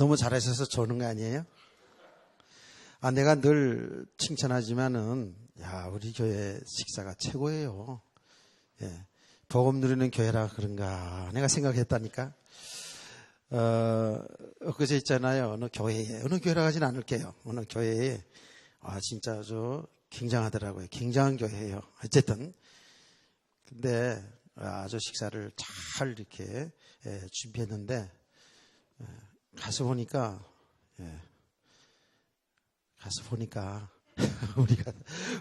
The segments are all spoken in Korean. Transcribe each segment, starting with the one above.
너무 잘하셔서 좋은 거 아니에요? 내가 늘 칭찬하지만은, 우리 교회 식사가 최고예요. 예. 복음 누리는 교회라 그런가 내가 생각했다니까. 엊그제 있잖아요. 어느 교회라 하진 않을게요. 어느 교회에 진짜 아주 굉장하더라고요. 굉장한 교회예요. 어쨌든 근데 아주 식사를 잘 이렇게 준비했는데 가서 보니까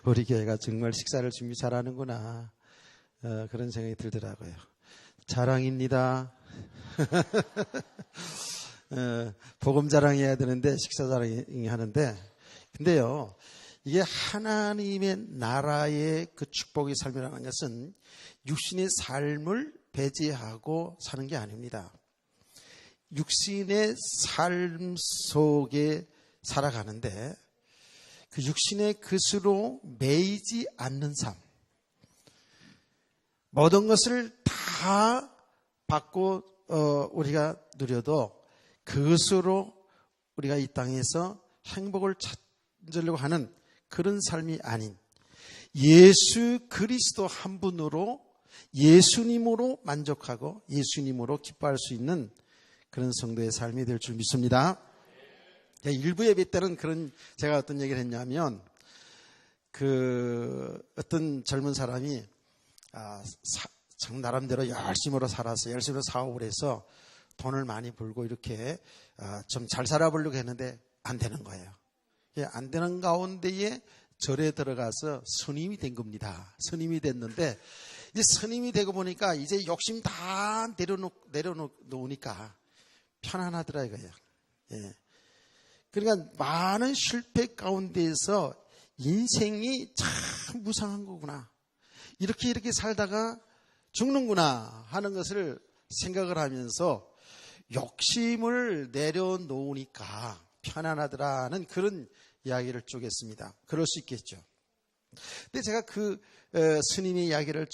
우리 교회가 정말 식사를 준비 잘하는구나. 그런 생각이 들더라고요. 자랑입니다. 복음 자랑해야 되는데 식사 자랑하는데, 근데요, 이게 하나님의 나라의 그 축복의 삶이라는 것은 육신의 삶을 배제하고 사는 게 아닙니다. 육신의 삶 속에 살아가는데 그 육신의 것으로 매이지 않는 삶, 모든 것을 다 받고 우리가 누려도 그것으로 우리가 이 땅에서 행복을 찾으려고 하는 그런 삶이 아닌 예수 그리스도 한 분으로 예수님으로 만족하고 예수님으로 기뻐할 수 있는 그런 성도의 삶이 될 줄 믿습니다. 일부 예배 때는 제가 어떤 얘기를 했냐면 어떤 젊은 사람이 참 나름대로 열심으로 살아서 열심히 사업을 해서 돈을 많이 벌고 이렇게 좀 잘 살아보려고 했는데 안 되는 거예요. 안 되는 가운데에 절에 들어가서 스님이 된 겁니다. 스님이 됐는데 이제 스님이 되고 보니까 이제 욕심 다 내려놓으니까 편안하더라 이거예요. 그러니까 많은 실패 가운데에서 인생이 참 무상한 거구나. 이렇게 살다가 죽는구나 하는 것을 생각을 하면서 욕심을 내려놓으니까 편안하더라는 그런 이야기를 쭉 했습니다. 그럴 수 있겠죠. 근데 제가 스님의 이야기를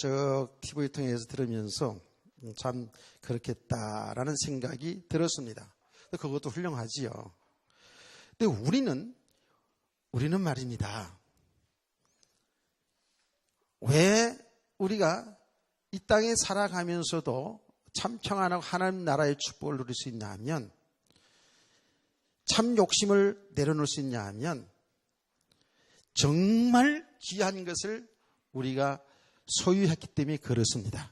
TV를 통해서 들으면서 참 그렇겠다라는 생각이 들었습니다. 그것도 훌륭하지요. 근데 우리는 말입니다. 왜 우리가 이 땅에 살아가면서도 참 평안하고 하나님 나라의 축복을 누릴 수 있냐 하면, 참 욕심을 내려놓을 수 있냐 하면, 정말 귀한 것을 우리가 소유했기 때문에 그렇습니다.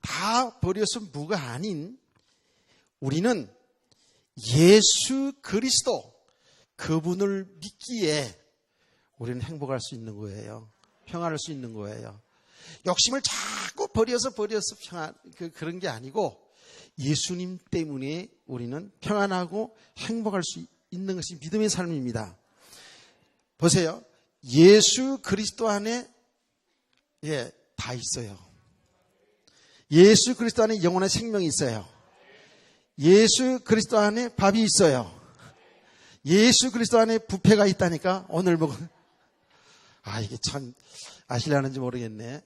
다 버려서 무가 아닌 우리는 예수 그리스도 그분을 믿기에 우리는 행복할 수 있는 거예요. 평안할 수 있는 거예요. 욕심을 자꾸 버려서 그런 게 아니고 예수님 때문에 우리는 평안하고 행복할 수 있는 것이 믿음의 삶입니다. 보세요. 예수 그리스도 안에 다 있어요. 예수 그리스도 안에 영원한 생명이 있어요. 예수 그리스도 안에 밥이 있어요. 예수 그리스도 안에 부패가 있다니까. 오늘 먹은 이게 참 아시려는지 모르겠네.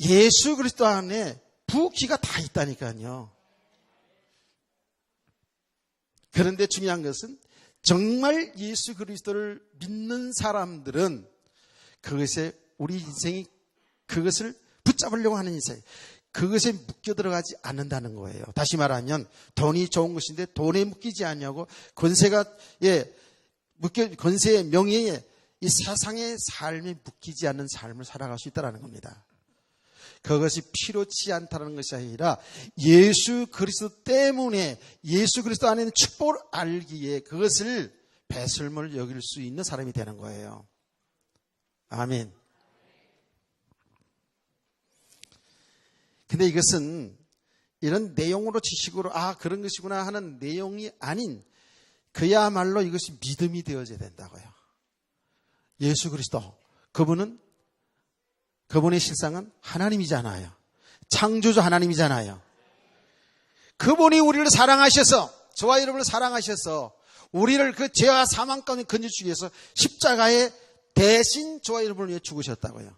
예수 그리스도 안에 부귀가 다 있다니까요. 그런데 중요한 것은 정말 예수 그리스도를 믿는 사람들은 그것에 우리 인생이 그것을 붙잡으려고 하는 인생, 그것에 묶여 들어가지 않는다는 거예요. 다시 말하면 돈이 좋은 것인데 돈에 묶이지 않냐고 권세의 명예에 이 세상의 삶에 묶이지 않는 삶을 살아갈 수 있다는 겁니다. 그것이 필요치 않다는 것이 아니라 예수 그리스도 때문에 예수 그리스도 안에 있는 축복을 알기에 그것을 배설물 여길 수 있는 사람이 되는 거예요. 아멘. 근데 이것은 이런 내용으로 지식으로 그런 것이구나 하는 내용이 아닌 그야말로 이것이 믿음이 되어져야 된다고요. 예수 그리스도 그분의 실상은 하나님이잖아요. 창조주 하나님이잖아요. 그분이 우리를 사랑하셔서, 저와 여러분을 사랑하셔서 우리를 그 죄와 사망 가운데 건져주기 위해서 십자가에 대신 저와 여러분을 위해 죽으셨다고요.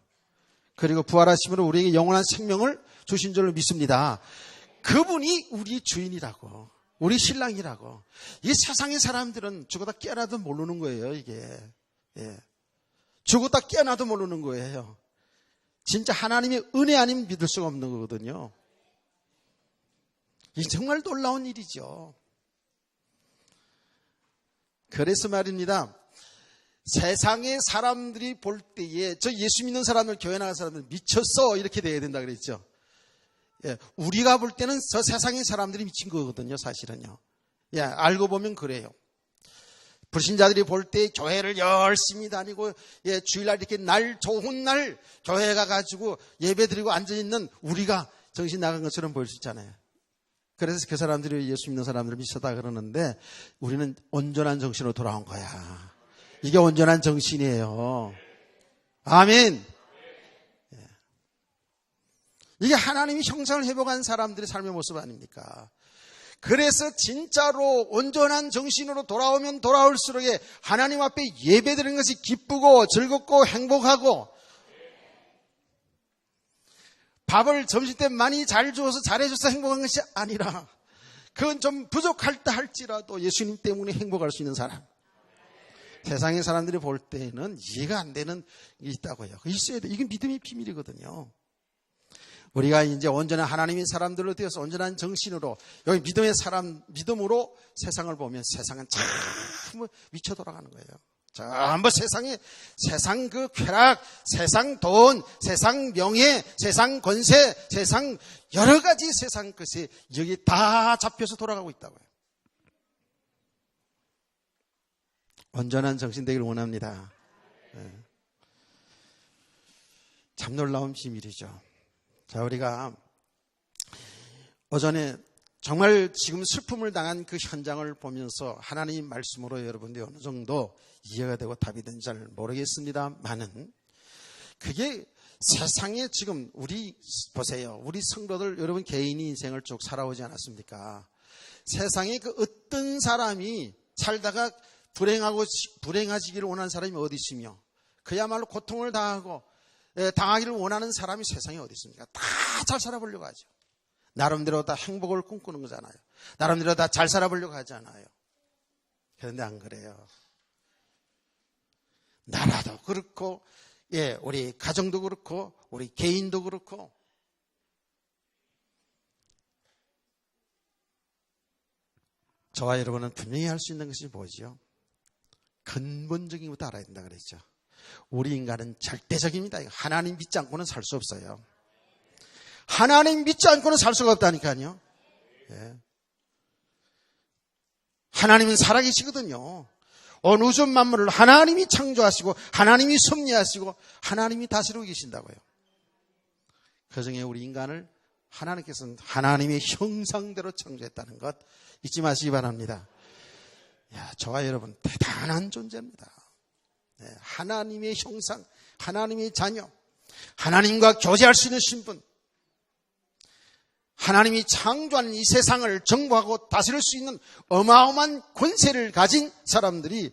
그리고 부활하심으로 우리에게 영원한 생명을 주신 줄로 믿습니다. 그분이 우리 주인이라고, 우리 신랑이라고. 이 세상의 사람들은 죽어다 깨어나도 모르는 거예요, 이게. 예. 죽었다 깨어나도 모르는 거예요. 진짜 하나님의 은혜 아니면 믿을 수가 없는 거거든요. 이 정말 놀라운 일이죠. 그래서 말입니다. 세상의 사람들이 볼 때에 저 예수 믿는 사람들, 교회 나간 사람들 미쳤어 이렇게 돼야 된다 그랬죠. 예, 우리가 볼 때는 저 세상의 사람들이 미친 거거든요, 사실은요. 예, 알고 보면 그래요. 불신자들이 볼 때 교회를 열심히 다니고, 예, 주일날 이렇게 날 좋은 날 교회 가가지고 예배 드리고 앉아있는 우리가 정신 나간 것처럼 보일 수 있잖아요. 그래서 그 사람들이 예수 믿는 사람들을 미쳤다 그러는데 우리는 온전한 정신으로 돌아온 거야. 이게 온전한 정신이에요. 아멘. 예. 이게 하나님이 형상을 회복한 사람들의 삶의 모습 아닙니까? 그래서 진짜로 온전한 정신으로 돌아오면 돌아올수록 하나님 앞에 예배드리는 것이 기쁘고 즐겁고 행복하고, 밥을 점심때 많이 잘 주어서 잘해줘서 행복한 것이 아니라 그건 좀 부족할 때 할지라도 예수님 때문에 행복할 수 있는 사람. 세상의 사람들이 볼 때는 이해가 안 되는 게 있다고요. 있어야 돼. 이건 믿음의 비밀이거든요. 우리가 이제 온전한 하나님의 사람들로 되어서 온전한 정신으로, 여기 믿음의 사람, 믿음으로 세상을 보면 세상은 참 미쳐 돌아가는 거예요. 전부 세상 그 쾌락, 세상 돈, 세상 명예, 세상 권세, 세상 여러 가지 세상 것이 여기 다 잡혀서 돌아가고 있다고요. 온전한 정신 되기를 원합니다. 네. 참 놀라운 비밀이죠. 자, 우리가 오전에 정말 지금 슬픔을 당한 그 현장을 보면서 하나님 말씀으로 여러분들이 어느 정도 이해가 되고 답이 된지 잘 모르겠습니다만은, 그게 세상에 지금 우리 보세요. 우리 성도들 여러분 개인이 인생을 쭉 살아오지 않았습니까? 세상에 그 어떤 사람이 살다가 불행하시기를 원하는 사람이 어디 있으며, 그야말로 고통을 당하기를 원하는 사람이 세상에 어디 있습니까? 다 잘 살아보려고 하죠. 나름대로 다 행복을 꿈꾸는 거잖아요. 나름대로 다 잘 살아보려고 하잖아요. 그런데 안 그래요. 나라도 그렇고, 예, 우리 가정도 그렇고, 우리 개인도 그렇고, 저와 여러분은 분명히 할 수 있는 것이 뭐죠? 근본적인 것도 알아야 된다 그랬죠. 우리 인간은 절대적입니다. 하나님 믿지 않고는 살 수 없어요. 하나님 믿지 않고는 살 수가 없다니까요. 예. 하나님은 살아계시거든요. 온 우주 만물을 하나님이 창조하시고 하나님이 섭리하시고 하나님이 다스리고 계신다고요. 그중에 우리 인간을 하나님께서는 하나님의 형상대로 창조했다는 것 잊지 마시기 바랍니다. 야, 저와 여러분 대단한 존재입니다. 네, 하나님의 형상, 하나님의 자녀, 하나님과 교제할 수 있는 신분, 하나님이 창조한 이 세상을 정복하고 다스릴 수 있는 어마어마한 권세를 가진 사람들이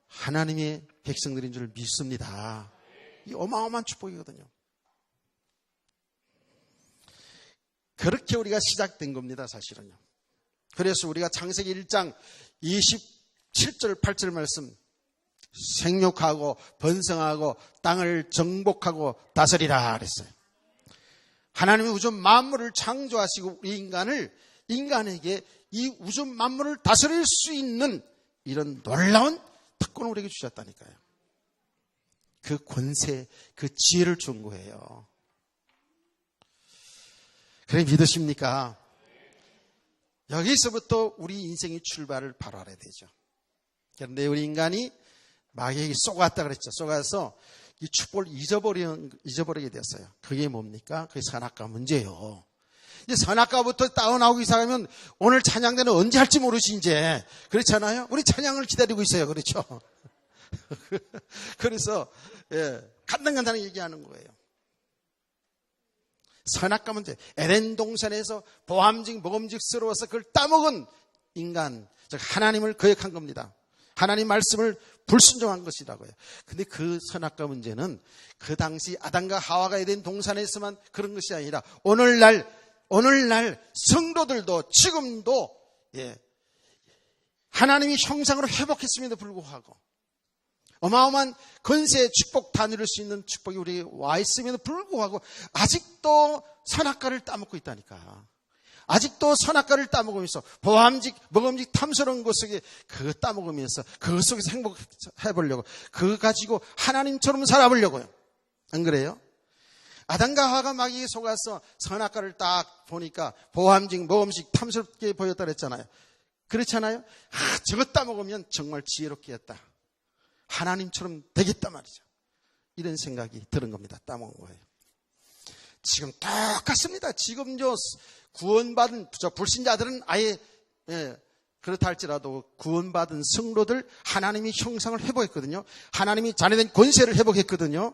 하나님의 백성들인 줄 믿습니다. 이 어마어마한 축복이거든요. 그렇게 우리가 시작된 겁니다, 사실은요. 그래서 우리가 창세기 1장 27절, 8절 말씀, 생육하고 번성하고 땅을 정복하고 다스리라 그랬어요. 하나님이 우주 만물을 창조하시고 우리 인간에게 이 우주 만물을 다스릴 수 있는 이런 놀라운 특권을 우리에게 주셨다니까요. 그 권세, 그 지혜를 준 거예요. 그래 믿으십니까? 여기서부터 우리 인생의 출발을 바로 알아야 되죠. 그런데 우리 인간이 마귀에게 쏘갔다 그랬죠. 쏘가서 이 축복을 잊어버리게 되었어요. 그게 뭡니까? 그게 선악과 문제예요. 이제 선악과부터 따라나오기 시작하면 오늘 찬양대는 언제 할지 모르시 이제. 그렇잖아요? 우리 찬양을 기다리고 있어요. 그렇죠? 그래서 간단간단하게 얘기하는 거예요. 선악과 문제. 에덴 동산에서 보암직 먹음직스러워서 그걸 따먹은 인간, 즉 하나님을 거역한 겁니다. 하나님 말씀을 불순종한 것이라고요. 근데 그 선악과 문제는 그 당시 아담과 하와가 에덴 동산에서만 그런 것이 아니라 오늘날 오늘날 성도들도 지금도 하나님이 형상으로 회복했음에도 불구하고 어마어마한 건세의 축복 다 누릴 수 있는 축복이 우리에게 와 있음에도 불구하고 아직도 선악과를 따먹고 있다니까. 아직도 선악과를 따먹으면서 보암직, 먹음직, 탐스러운 것 속에 그거 따먹으면서 그 속에서 행복해보려고 그거 가지고 하나님처럼 살아보려고요. 안 그래요? 아담과 하와가 마귀에 속아서 선악과를 딱 보니까 보암직, 먹음직, 탐스럽게 보였다 그랬잖아요. 그렇잖아요? 저거 따먹으면 정말 지혜롭겠다. 하나님처럼 되겠단 말이죠. 이런 생각이 드는 겁니다. 따먹은 거예요. 지금 똑같습니다. 지금 구원받은 불신자들은 아예 그렇다 할지라도 구원받은 성도들 하나님이 형상을 회복했거든요. 하나님이 자녀된 권세를 회복했거든요.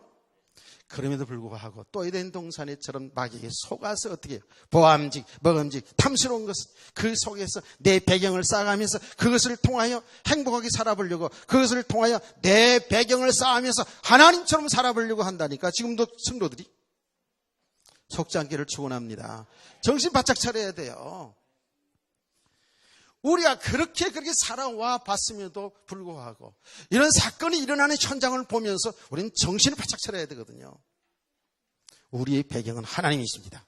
그럼에도 불구하고 또 에덴 동산에처럼 마귀에게 속아서 어떻게 해요? 보암직, 먹음직, 탐스러운 것 그 속에서 내 배경을 쌓아가면서 그것을 통하여 행복하게 살아보려고 그것을 통하여 내 배경을 쌓으면서 하나님처럼 살아보려고 한다니까. 지금도 성도들이 속지 않기를 축원합니다. 정신 바짝 차려야 돼요. 우리가 그렇게 살아와 봤음에도 불구하고 이런 사건이 일어나는 현장을 보면서 우리는 정신을 바짝 차려야 되거든요. 우리의 배경은 하나님이십니다.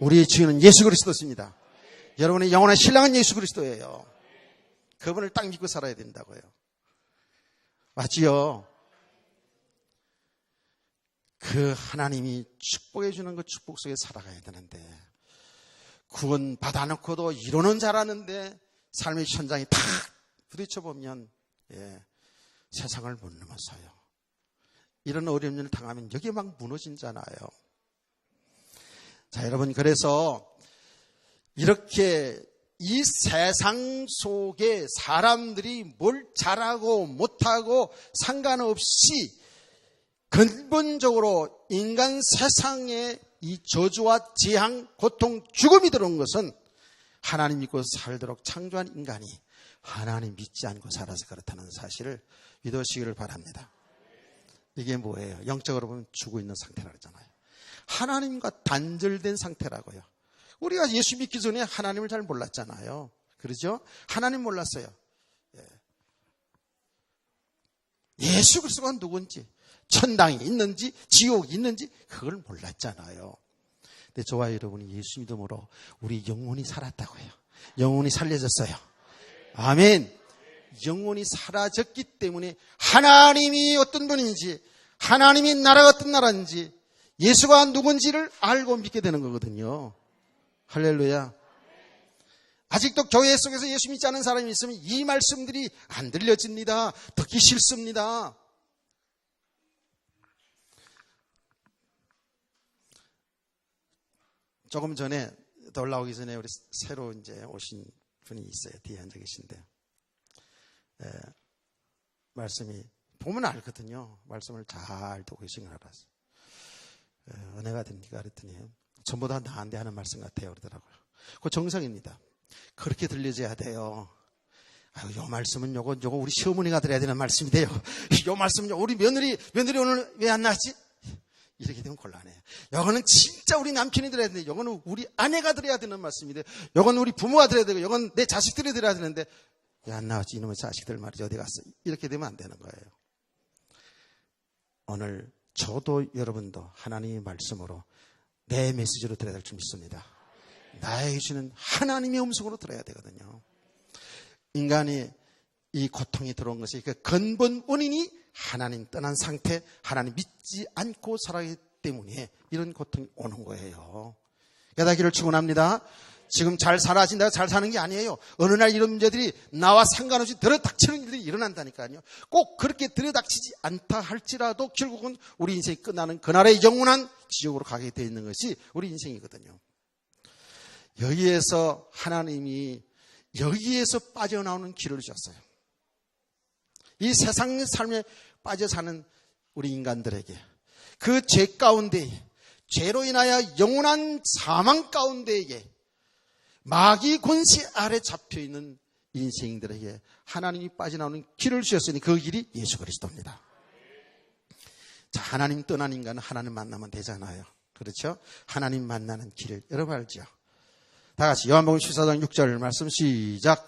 우리의 주인은 예수 그리스도십니다. 여러분의 영원한 신랑은 예수 그리스도예요. 그분을 딱 믿고 살아야 된다고요. 맞지요? 그 하나님이 축복해 주는 그 축복 속에 살아가야 되는데 구원 받아놓고도 이루는 줄 알았는데 삶의 현장이 탁 부딪혀보면 세상을 못 넘어서요. 이런 어려운 일을 당하면 여기에 막 무너진잖아요. 자, 여러분, 그래서 이렇게 이 세상 속에 사람들이 뭘 잘하고 못하고 상관없이 근본적으로 인간 세상에 이 저주와 재앙, 고통, 죽음이 들어온 것은 하나님 믿고 살도록 창조한 인간이 하나님 믿지 않고 살아서 그렇다는 사실을 믿으시기를 바랍니다. 이게 뭐예요? 영적으로 보면 죽어 있는 상태라고 그러잖아요. 하나님과 단절된 상태라고요. 우리가 예수 믿기 전에 하나님을 잘 몰랐잖아요. 그렇죠? 하나님 몰랐어요. 예수 그리스도가 누군지, 천당이 있는지, 지옥이 있는지 그걸 몰랐잖아요. 근데 저와 여러분이 예수 믿음으로 우리 영혼이 살았다고요. 영혼이 살려졌어요. 아멘. 영혼이 사라졌기 때문에 하나님이 어떤 분인지, 하나님의 나라가 어떤 나라인지, 예수가 누군지를 알고 믿게 되는 거거든요. 할렐루야. 아직도 교회 속에서 예수 믿지 않은 사람이 있으면 이 말씀들이 안 들려집니다. 듣기 싫습니다. 조금 전에 올라오기 전에 우리 새로 이제 오신 분이 있어요. 뒤에 앉아 계신데. 말씀이 보면 알거든요. 말씀을 잘 듣고 계신 걸 알았어요. 은혜가 됩니까? 그랬더니 전부 다 나한테 하는 말씀 같아요. 그러더라고요. 그거 정상입니다. 그렇게 들려져야 돼요. 아유, 요 말씀은 요거 우리 시어머니가 들어야 되는 말씀이 돼요. 요 말씀은 우리 며느리 오늘 왜 안 나왔지? 이렇게 되면 곤란해요. 요거는 진짜 우리 남편이 들어야 되는데 요거는 우리 아내가 들어야 되는 말씀인데 요거는 우리 부모가 들어야 되고 요건 내 자식들이 들어야 되는데 왜 안 나왔지? 이놈의 자식들 말이지 어디 갔어? 이렇게 되면 안 되는 거예요. 오늘 저도 여러분도 하나님의 말씀으로 내 메시지로 들어야 될 줄 믿습니다. 나에게 주는 하나님의 음성으로 들어야 되거든요. 인간이 이 고통이 들어온 것이 그 근본 원인이 하나님 떠난 상태, 하나님 믿지 않고 살아가기 때문에 이런 고통이 오는 거예요. 깨닫기를 축원합니다. 지금 잘 살아진다고 잘 사는 게 아니에요. 어느 날 이런 문제들이 나와 상관없이 들어닥치는 일들이 일어난다니까요. 꼭 그렇게 들어닥치지 않다 할지라도 결국은 우리 인생이 끝나는 그날의 영원한 지옥으로 가게 되어 있는 것이 우리 인생이거든요. 여기에서 하나님이 여기에서 빠져나오는 길을 주셨어요. 이 세상의 삶에 빠져 사는 우리 인간들에게 그 죄 가운데 죄로 인하여 영원한 사망 가운데에게 마귀 권세 아래 잡혀있는 인생들에게 하나님이 빠져나오는 길을 주셨으니 그 길이 예수 그리스도입니다. 자, 하나님 떠난 인간은 하나님 만나면 되잖아요. 그렇죠? 하나님 만나는 길을 여러분 알죠? 다 같이 요한복음 14장 6절 말씀 시작.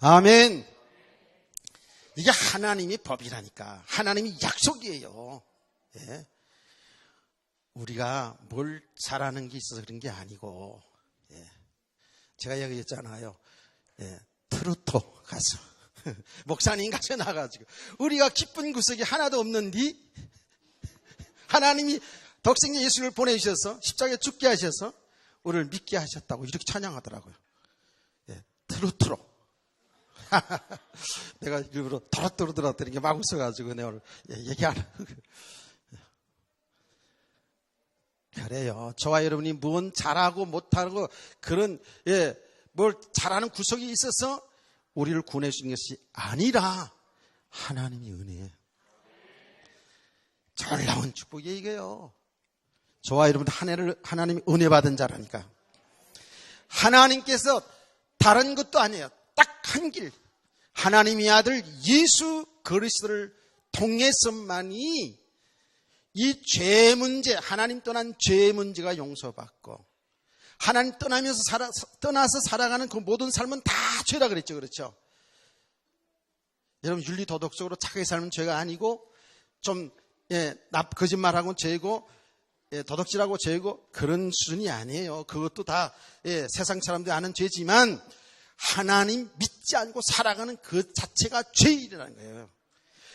아멘. 이게 하나님의 법이라니까. 하나님의 약속이에요. 예. 우리가 뭘 잘하는 게 있어서 그런 게 아니고, 예. 제가 얘기했잖아요. 예. 트루토 가수. 목사님 가서 나가지고 우리가 기쁜 구석이 하나도 없는디 하나님이 독생자 예수를 보내주셔서 십자가에 죽게 하셔서 우리를 믿게 하셨다고 이렇게 찬양하더라고요. 예. 트루트로. 내가 일부러 도로도로 들었더니 게 막 웃어가지고 내가 오늘 얘기하는 그래요. 저와 여러분이 무언 잘하고 못하고 그런 뭘 잘하는 구석이 있어서 우리를 구원해주신 것이 아니라 하나님의 은혜. 놀라운 축복이 이게요. 저와 여러분 한 해를 하나님이 은혜 받은 자라니까. 하나님께서 다른 것도 아니에요. 딱 한 길. 하나님의 아들 예수 그리스도를 통해서만이 이 죄 문제, 하나님 떠난 죄 문제가 용서받고 하나님 떠나서 살아가는 그 모든 삶은 다 죄라 그랬죠. 그렇죠? 여러분 윤리 도덕적으로 착하게 살면 죄가 아니고 좀 거짓말하고 죄고 도덕질하고 죄고 그런 수준이 아니에요. 그것도 다 세상 사람들이 아는 죄지만 하나님 믿지 않고 살아가는 그 자체가 죄인이라는 거예요.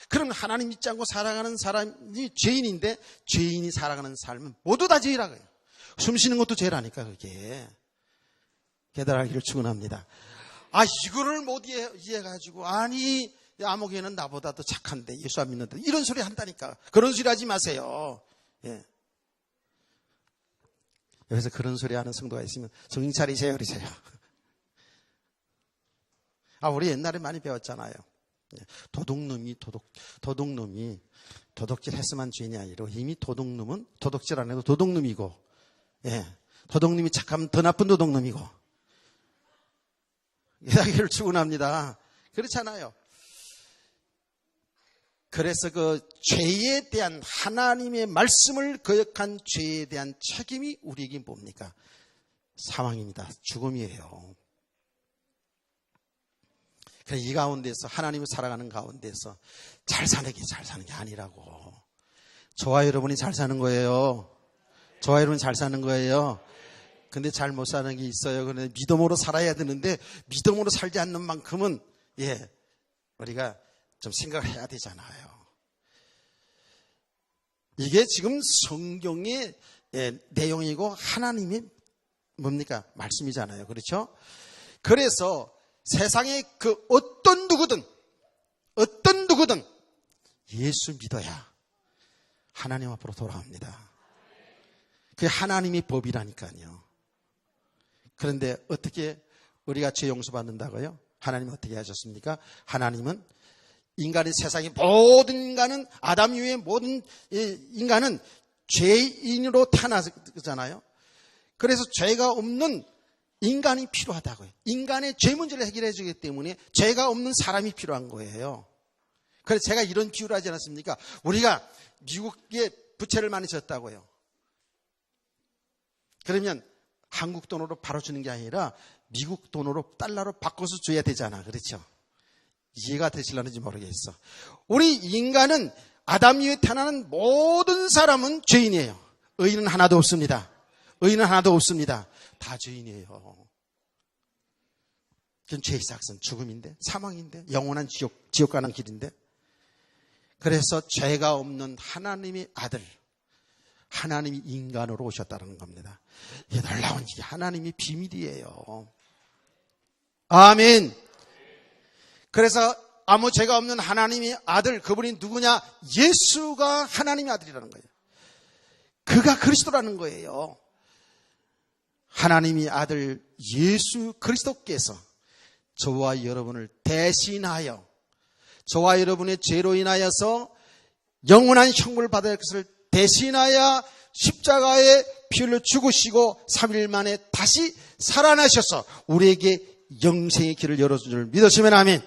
그러면 하나님 믿지 않고 살아가는 사람이 죄인인데 죄인이 살아가는 삶은 모두 다 죄라고요. 숨 쉬는 것도 죄라니까 그게. 깨달기를 축원합니다. 이거를 못 이해해가지고 아니 아무개는 나보다 더 착한데 예수 안 믿는데 이런 소리 한다니까. 그런 소리 하지 마세요. 예. 여기서 그런 소리 하는 성도가 있으면 정신 차리세요 그러세요. 우리 옛날에 많이 배웠잖아요. 도둑놈이 도둑질 했으면 죄냐 이러고 이미 도둑놈은 도둑질 안 해도 도둑놈이고 도둑놈이 착하면 더 나쁜 도둑놈이고 이야기를 축원합니다. 그렇잖아요. 그래서 그 죄에 대한 하나님의 말씀을 거역한 죄에 대한 책임이 우리에게 뭡니까? 사망입니다. 죽음이에요. 그래서 이 가운데서 하나님을 살아가는 가운데서 잘 사는 게 아니라고. 저와 여러분이 잘 사는 거예요. 저와 여러분이 잘 사는 거예요. 근데 잘 못 사는 게 있어요. 그런데 믿음으로 살아야 되는데 믿음으로 살지 않는 만큼은 우리가 좀 생각을 해야 되잖아요. 이게 지금 성경의 내용이고 하나님의 뭡니까? 말씀이잖아요. 그렇죠? 그래서 세상에 그 어떤 누구든 예수 믿어야 하나님 앞으로 돌아옵니다. 그게 하나님의 법이라니까요. 그런데 어떻게 우리가 죄 용서받는다고요? 하나님은 어떻게 하셨습니까? 하나님은 인간의 세상의 모든 인간은 아담 이후의 모든 인간은 죄인으로 태어나잖아요. 그래서 죄가 없는 인간이 필요하다고요. 인간의 죄 문제를 해결해 주기 때문에 죄가 없는 사람이 필요한 거예요. 그래서 제가 이런 비유를 하지 않았습니까? 우리가 미국에 부채를 많이 졌다고요. 그러면 한국 돈으로 바로 주는 게 아니라 미국 돈으로 달러로 바꿔서 줘야 되잖아. 그렇죠? 이해가 되실려는지 모르겠어. 우리 인간은 아담 이후에 태어나는 모든 사람은 죄인이에요. 의인은 하나도 없습니다. 의인은 하나도 없습니다. 다 죄인이에요. 그건 죄의 삭은 죽음인데, 사망인데, 영원한 지옥 가는 길인데. 그래서 죄가 없는 하나님의 아들, 하나님이 인간으로 오셨다는 겁니다. 이게 놀라운 일이 하나님의 비밀이에요. 아멘. 그래서 아무 죄가 없는 하나님의 아들, 그분이 누구냐? 예수가 하나님의 아들이라는 거예요. 그가 그리스도라는 거예요. 하나님의 아들 예수 그리스도께서 저와 여러분을 대신하여 저와 여러분의 죄로 인하여서 영원한 형벌을 받을 것을 대신하여 십자가에 피 흘려 죽으시고 3일 만에 다시 살아나셔서 우리에게 영생의 길을 열어준 줄 믿으시면 아멘.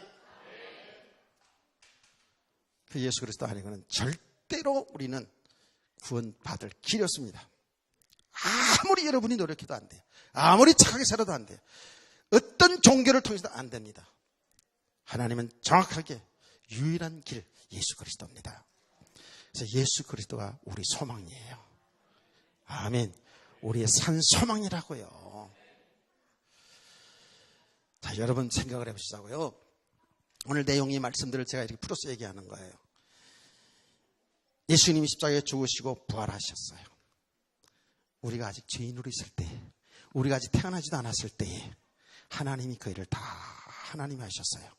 그 예수 그리스도 아니고는 절대로 우리는 구원받을 길이 없습니다. 아무리 여러분이 노력해도 안 돼요. 아무리 착하게 살아도 안 돼요. 어떤 종교를 통해서도 안 됩니다. 하나님은 정확하게 유일한 길 예수 그리스도입니다. 그래서 예수 그리스도가 우리 소망이에요. 아멘. 우리의 산 소망이라고요. 자, 여러분 생각을 해보시자고요. 오늘 내용의 말씀들을 제가 이렇게 풀어서 얘기하는 거예요. 예수님이 십자가에 죽으시고 부활하셨어요. 우리가 아직 죄인으로 있을 때, 우리가 아직 태어나지도 않았을 때에 하나님이 그 일을 다 하나님이 하셨어요.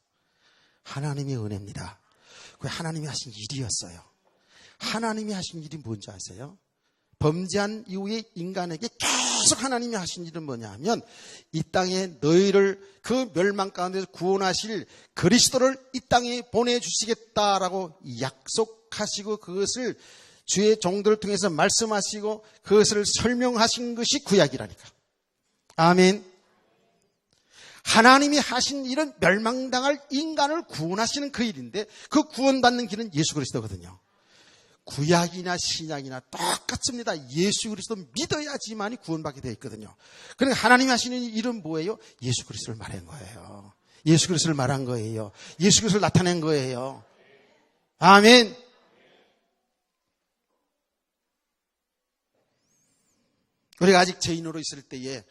하나님의 은혜입니다. 그게 하나님이 하신 일이었어요. 하나님이 하신 일이 뭔지 아세요? 범죄한 이후에 인간에게 계속 하나님이 하신 일은 뭐냐 하면 이 땅에 너희를 그 멸망 가운데서 구원하실 그리스도를 이 땅에 보내주시겠다라고 약속하시고 그것을 주의 종들을 통해서 말씀하시고 그것을 설명하신 것이 구약이라니까. 아멘. 하나님이 하신 일은 멸망당할 인간을 구원하시는 그 일인데 그 구원받는 길은 예수 그리스도거든요. 구약이나 신약이나 똑같습니다. 예수 그리스도 믿어야지만이 구원받게 되어 있거든요. 그러니까 하나님이 하시는 일은 뭐예요? 예수 그리스도를 말한 거예요. 예수 그리스도를 말한 거예요. 예수 그리스도를 나타낸 거예요. 아멘. 우리가 아직 죄인으로 있을 때에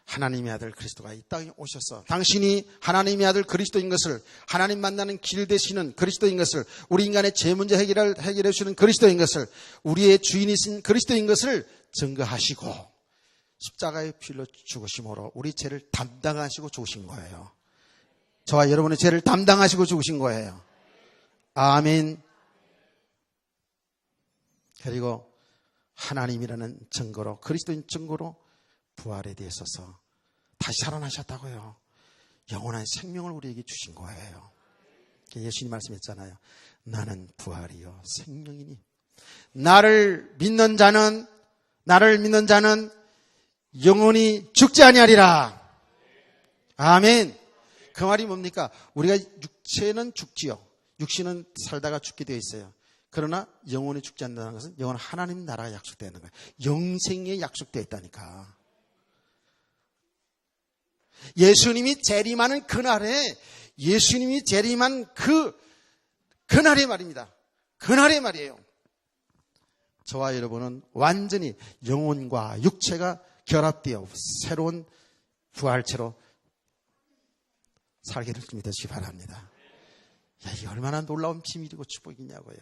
하나님의 아들 그리스도가 이 땅에 오셔서 당신이 하나님의 아들 그리스도인 것을, 하나님 만나는 길 되시는 그리스도인 것을, 우리 인간의 죄 문제 해결해 주시는 그리스도인 것을, 우리의 주인이신 그리스도인 것을 증거하시고 십자가의 피로 죽으심으로 우리 죄를 담당하시고 죽으신 거예요. 저와 여러분의 죄를 담당하시고 죽으신 거예요. 아멘. 그리고 하나님이라는 증거로, 그리스도인 증거로 부활에 대해서서 다시 살아나셨다고요. 영원한 생명을 우리에게 주신 거예요. 예수님 말씀했잖아요. 나는 부활이요 생명이니 나를 믿는 자는 영원히 죽지 아니하리라. 아멘. 그 말이 뭡니까? 우리가 육체는 죽지요. 육신은 살다가 죽게 되어 있어요. 그러나 영원히 죽지 않는다는 것은 영원 하나님 나라가 약속되는 거예요. 영생에 약속되어 있다니까. 예수님이 재림하는 그날에, 예수님이 재림한 그날의 말입니다. 그날의 말이에요. 저와 여러분은 완전히 영혼과 육체가 결합되어 새로운 부활체로 살게 될 줄 믿으시기 바랍니다. 야, 이게 얼마나 놀라운 비밀이고 축복이냐고요.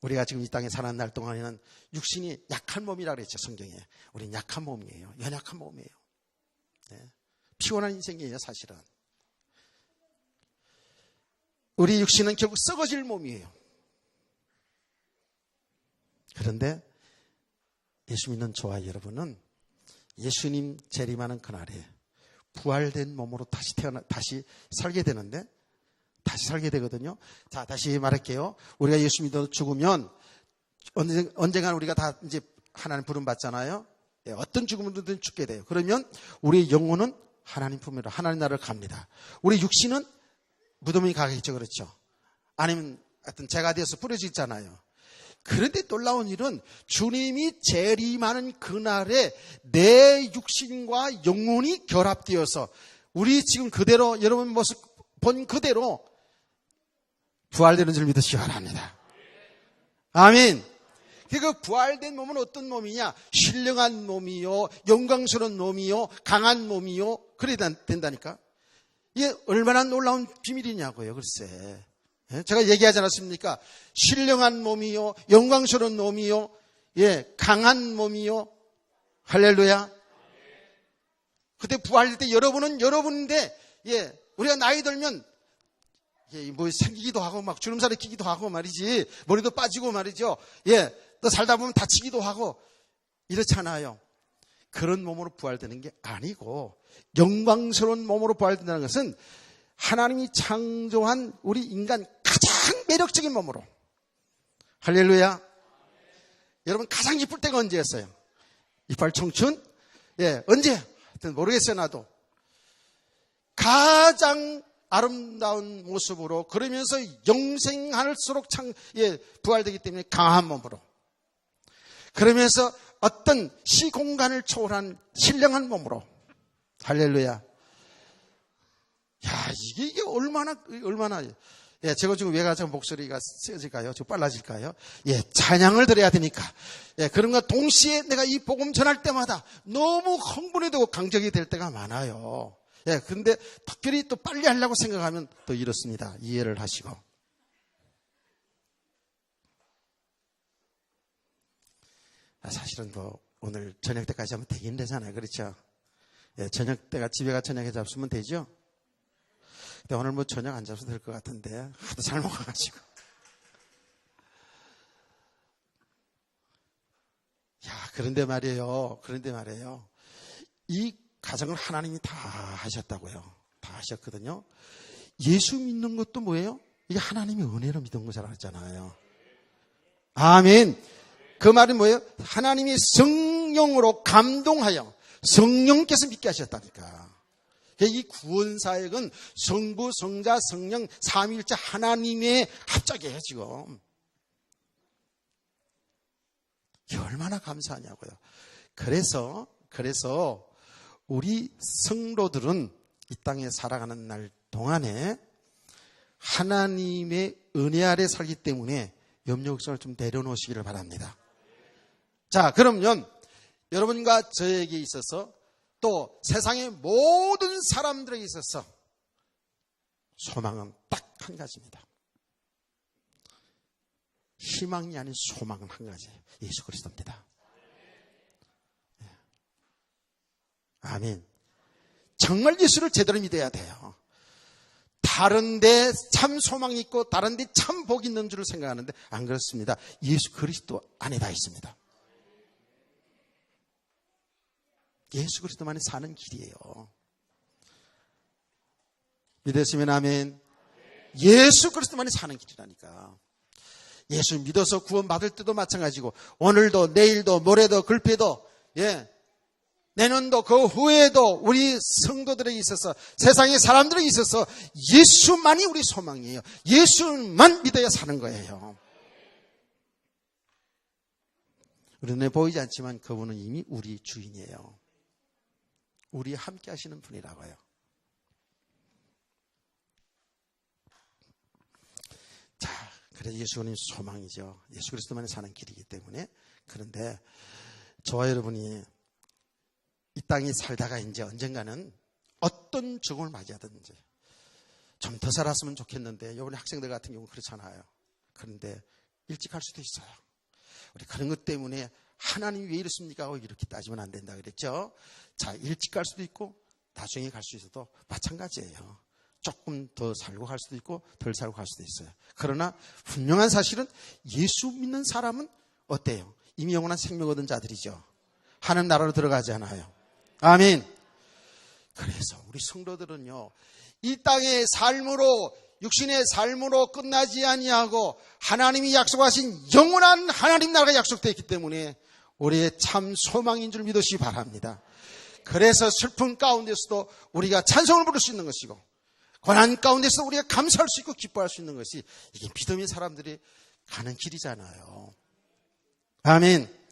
우리가 지금 이 땅에 사는 날 동안에는 육신이 약한 몸이라고 그랬죠, 성경에. 우리는 약한 몸이에요. 연약한 몸이에요. 네. 피곤한 인생이에요, 사실은. 우리 육신은 결국 썩어질 몸이에요. 그런데 예수 믿는 저와 여러분은 예수님 재림하는 그날에 부활된 몸으로 다시 살게 되는데, 다시 살게 되거든요. 자, 다시 말할게요. 우리가 예수 믿어 죽으면 언젠간 우리가 다 이제 하나님 부름 받잖아요. 예, 어떤 죽음이든 죽게 돼요. 그러면 우리의 영혼은 하나님 품으로 하나님 나라를 갑니다. 우리 육신은 무덤에 가겠죠, 그렇죠? 아니면 하여튼 재가 되어서 뿌려져 있잖아요. 그런데 놀라운 일은 주님이 재림하는 그날에 내 육신과 영혼이 결합되어서 우리 지금 그대로 여러분 모습 본 그대로 부활되는 줄 믿으시기 바랍니다. 아멘. 그 부활된 몸은 어떤 몸이냐? 신령한 몸이요, 영광스러운 몸이요, 강한 몸이요. 그래야 된다니까. 이게 얼마나 놀라운 비밀이냐고요, 글쎄. 제가 얘기하지 않았습니까? 신령한 몸이요, 영광스러운 몸이요, 예, 강한 몸이요. 할렐루야. 그때 부활될 때 여러분은 여러분인데, 예, 우리가 나이 들면 뭐 생기기도 하고 막 주름살이 끼기도 하고 말이지, 머리도 빠지고 말이죠. 예, 또 살다 보면 다치기도 하고 이렇잖아요. 그런 몸으로 부활되는 게 아니고 영광스러운 몸으로 부활된다는 것은 하나님이 창조한 우리 인간 가장 매력적인 몸으로. 할렐루야. 여러분 가장 이쁠 때가 언제였어요? 이빨 청춘? 예, 언제? 하여튼 모르겠어요, 나도. 가장 아름다운 모습으로, 그러면서 영생할수록 부활되기 때문에 강한 몸으로, 그러면서 어떤 시공간을 초월한 신령한 몸으로. 할렐루야. 야, 이게 얼마나. 예, 제가 지금 왜 가장 목소리가 세질까요? 좀 빨라질까요? 예, 찬양을 드려야 되니까. 예, 그런가 동시에 내가 이 복음 전할 때마다 너무 흥분이 되고 강적이 될 때가 많아요. 예, 근데 특별히 또 빨리 하려고 생각하면 또 이렇습니다. 이해를 하시고. 사실은 뭐 오늘 저녁 때까지 하면 되긴 되잖아요. 그렇죠? 예, 저녁 때가 집에 가 저녁에 잡수면 되죠? 근데 오늘 뭐 저녁 안 잡숴도 될 것 같은데 하도 잘 먹어가지고. 야, 그런데 말이에요. 이 가정을 하나님이 다 하셨다고요. 다 하셨거든요. 예수 믿는 것도 뭐예요? 이게 하나님의 은혜로 믿은 거잖아요. 했잖아요. 아멘. 그 말은 뭐예요? 하나님이 성령으로 감동하여 성령께서 믿게 하셨다니까. 이 구원사역은 성부, 성자, 성령, 삼위일체 하나님의 합작이에요, 지금. 이게 얼마나 감사하냐고요. 그래서 우리 성도들은 이 땅에 살아가는 날 동안에 하나님의 은혜 아래 살기 때문에 염려 걱정을 좀 내려놓으시기를 바랍니다. 자, 그러면 여러분과 저에게 있어서 또 세상의 모든 사람들에게 있어서 소망은 딱 한 가지입니다. 희망이 아닌 소망은 한 가지예요. 예수 그리스도입니다. 아멘. 정말 예수를 제대로 믿어야 돼요. 다른 데 참 소망이 있고 다른 데 참 복이 있는 줄을 생각하는데 안 그렇습니다. 예수 그리스도 안에 다 있습니다. 예수 그리스도만이 사는 길이에요. 믿으시면 아멘. 예수 그리스도만이 사는 길이라니까. 예수 믿어서 구원받을 때도 마찬가지고 오늘도 내일도 모레도 글피도 내년도 그 후에도 우리 성도들에게 있어서 세상의 사람들에게 있어서 예수만이 우리 소망이에요. 예수만 믿어야 사는 거예요. 우리 눈에 보이지 않지만 그분은 이미 우리 주인이에요. 우리 함께 하시는 분이라고요. 자, 그래서 예수는 소망이죠. 예수 그리스도만이 사는 길이기 때문에. 그런데 저와 여러분이 이 땅에 살다가 이제 언젠가는 어떤 죽음을 맞이하든지 좀 더 살았으면 좋겠는데 이번에 학생들 같은 경우는 그렇잖아요. 그런데 일찍 갈 수도 있어요. 우리 그런 것 때문에 하나님이 왜 이렇습니까 하고 이렇게 따지면 안 된다 그랬죠. 자, 일찍 갈 수도 있고 나중에 갈 수 있어도 마찬가지예요. 조금 더 살고 갈 수도 있고 덜 살고 갈 수도 있어요. 그러나 분명한 사실은 예수 믿는 사람은 어때요? 이미 영원한 생명 얻은 자들이죠. 하나님 나라로 들어가지 않아요. 아멘. 그래서 우리 성도들은요, 이 땅의 삶으로, 육신의 삶으로 끝나지 아니하고 하나님이 약속하신 영원한 하나님 나라가 약속되어 있기 때문에 우리의 참 소망인 줄 믿으시기 바랍니다. 그래서 슬픔 가운데서도 우리가 찬송을 부를 수 있는 것이고 고난 가운데서 우리가 감사할 수 있고 기뻐할 수 있는 것이 이게 믿음의 사람들이 가는 길이잖아요. 아멘.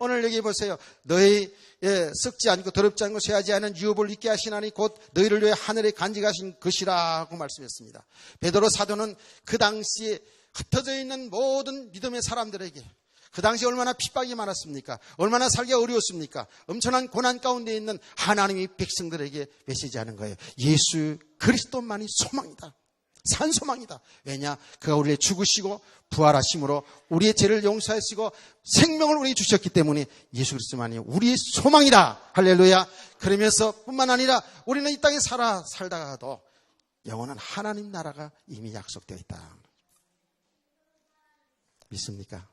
오늘 여기 보세요. 너희 썩지 않고 더럽지 않고 쇠하지 않은 유업을 있게 하시나니 곧 너희를 위해 하늘에 간직하신 것이라고 말씀했습니다. 베드로 사도는 그 당시에 흩어져 있는 모든 믿음의 사람들에게 그 당시 얼마나 핍박이 많았습니까? 얼마나 살기가 어려웠습니까? 엄청난 고난 가운데 있는 하나님의 백성들에게 메시지하는 거예요. 예수 그리스도만이 소망이다. 산 소망이다. 왜냐? 그가 우리를 죽으시고 부활하심으로 우리의 죄를 용서하시고 생명을 우리에게 주셨기 때문에 예수 그리스도만이 우리의 소망이다. 할렐루야. 그러면서 뿐만 아니라 우리는 이 땅에 살다가도 영원한 하나님 나라가 이미 약속되어 있다. 믿습니까?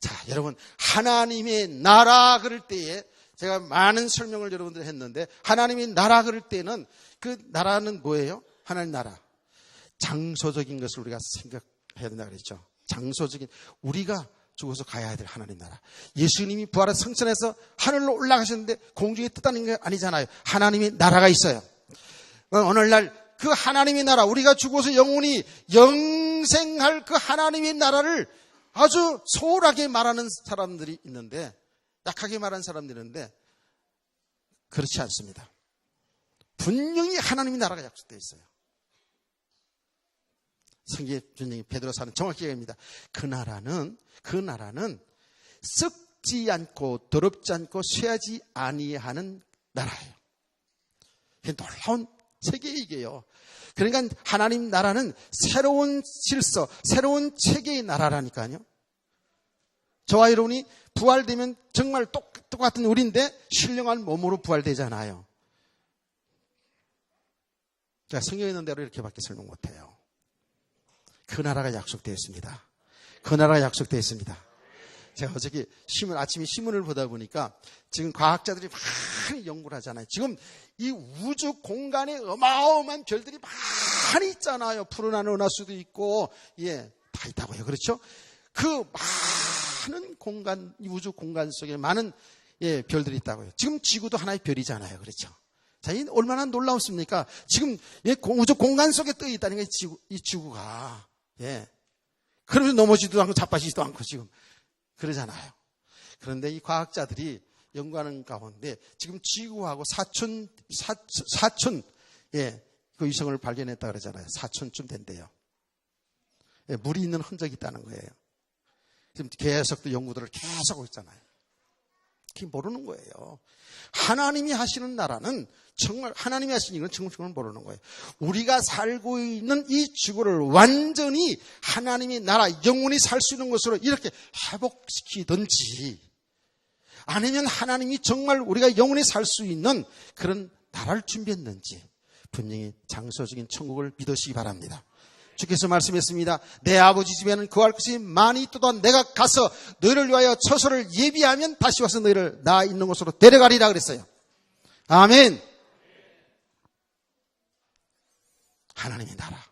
자, 여러분, 하나님의 나라 그럴 때에 제가 많은 설명을 여러분들 했는데 하나님의 나라 그럴 때는 그 나라는 뭐예요? 하나님 나라. 장소적인 것을 우리가 생각해야 된다 그랬죠. 장소적인, 우리가 죽어서 가야 될 하나님 나라. 예수님이 부활한 성천에서 하늘로 올라가셨는데 공중에 뜨다는 게 아니잖아요. 하나님의 나라가 있어요. 오늘날 그 하나님의 나라, 우리가 죽어서 영원히 영생할 그 하나님의 나라를 아주 소홀하게 말하는 사람들이 있는데, 약하게 말하는 사람들이 있는데 그렇지 않습니다. 분명히 하나님의 나라가 약속되어 있어요. 성경의 분명히 베드로사는 정확히 얘기합니다. 그 나라는 썩지 않고 더럽지 않고 쇠하지 아니하는 나라예요. 이게 놀라운 세계이게요. 그러니까 하나님 나라는 새로운 질서, 새로운 체계의 나라라니까요. 저와 여러분이 부활되면 정말 똑같은 우리인데 신령한 몸으로 부활되잖아요. 제가 성경에 있는 대로 이렇게밖에 설명 못해요. 그 나라가 약속되어 있습니다. 그 나라가 약속되어 있습니다. 제가 어저께 아침에 신문을 보다 보니까 지금 과학자들이 많이 연구를 하잖아요. 지금 이 우주 공간에 어마어마한 별들이 많이 있잖아요. 푸른 하늘 은하수도 있고, 다 있다고요. 그렇죠? 그 많은 공간, 이 우주 공간 속에 많은 별들이 있다고요. 지금 지구도 하나의 별이잖아요. 그렇죠? 자, 이 얼마나 놀라웠습니까? 지금 우주 공간 속에 떠 있다는 게 이 지구가. 그러면서 넘어지도 않고 자빠지지도 않고 지금 그러잖아요. 그런데 이 과학자들이 연구하는 가운데 지금 지구하고 사촌 그 위성을 발견했다 그러잖아요. 사촌쯤 된대요. 물이 있는 흔적이 있다는 거예요. 지금 계속 또 연구들을 계속 하고 있잖아요. 그게 모르는 거예요. 하나님이 하시는 나라는 정말, 하나님이 하시는 일은 정말 모르는 거예요. 우리가 살고 있는 이 지구를 완전히 하나님의 나라, 영원히 살 수 있는 것으로 이렇게 회복시키든지, 아니면 하나님이 정말 우리가 영원히 살 수 있는 그런 나라를 준비했는지 분명히 장소적인 천국을 믿으시기 바랍니다. 주께서 말씀했습니다. 내 아버지 집에는 거할 것이 많이 있도다. 내가 가서 너희를 위하여 처소를 예비하면 다시 와서 너희를 나 있는 곳으로 데려가리라 그랬어요. 아멘. 하나님의 나라.